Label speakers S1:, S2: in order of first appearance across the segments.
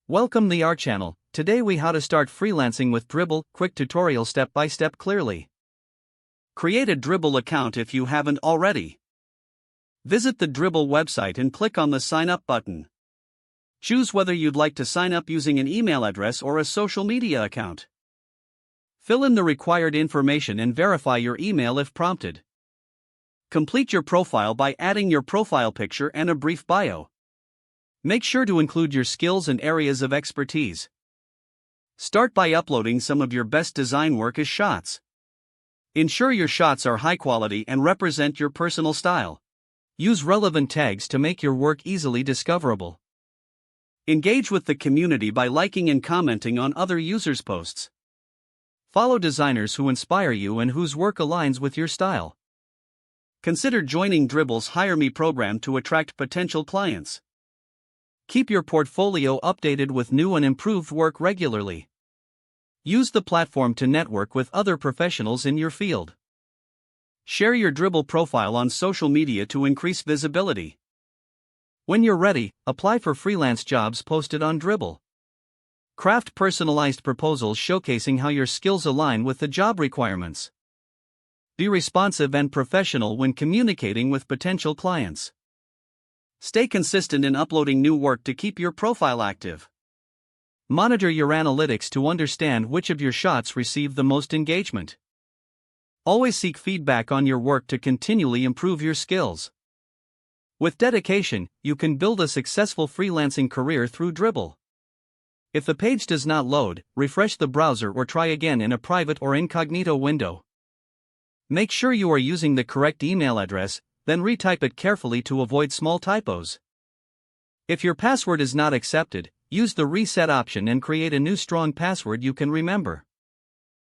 S1: Welcome to our channel. Today we how to start freelancing with Dribbble, quick tutorial step by step clearly. Create a Dribbble account if you haven't already. Visit the Dribbble website and click on the sign up button. Choose whether you'd like to sign up using an email address or a social media account. Fill in the required information and verify your email if prompted. Complete your profile by adding your profile picture and a brief bio. Make sure to include your skills and areas of expertise. Start by uploading some of your best design work as shots. Ensure your shots are high quality and represent your personal style. Use relevant tags to make your work easily discoverable. Engage with the community by liking and commenting on other users' posts. Follow designers who inspire you and whose work aligns with your style. Consider joining Dribble's Hire Me program to attract potential clients. Keep your portfolio updated with new and improved work regularly. Use the platform to network with other professionals in your field. Share your Dribbble profile on social media to increase visibility. When you're ready, apply for freelance jobs posted on Dribbble. Craft personalized proposals showcasing how your skills align with the job requirements. Be responsive and professional when communicating with potential clients. Stay consistent in uploading new work to keep your profile active. Monitor your analytics to understand which of your shots receive the most engagement. Always seek feedback on your work to continually improve your skills. With dedication, you can build a successful freelancing career through Dribbble. If the page does not load, refresh the browser or try again in a private or incognito window. Make sure you are using the correct email address, then retype it carefully to avoid small typos. If your password is not accepted, use the reset option and create a new strong password you can remember.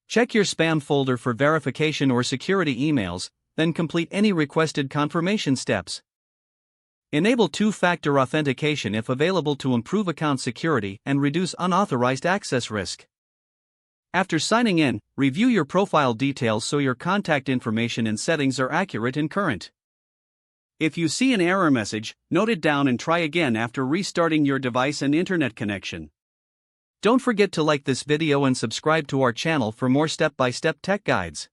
S1: Check your spam folder for verification or security emails, then complete any requested confirmation steps. Enable two-factor authentication if available to improve account security and reduce unauthorized access risk. After signing in, review your profile details so your contact information and settings are accurate and current. If you see an error message, note it down and try again after restarting your device and internet connection. Don't forget to like this video and subscribe to our channel for more step-by-step tech guides.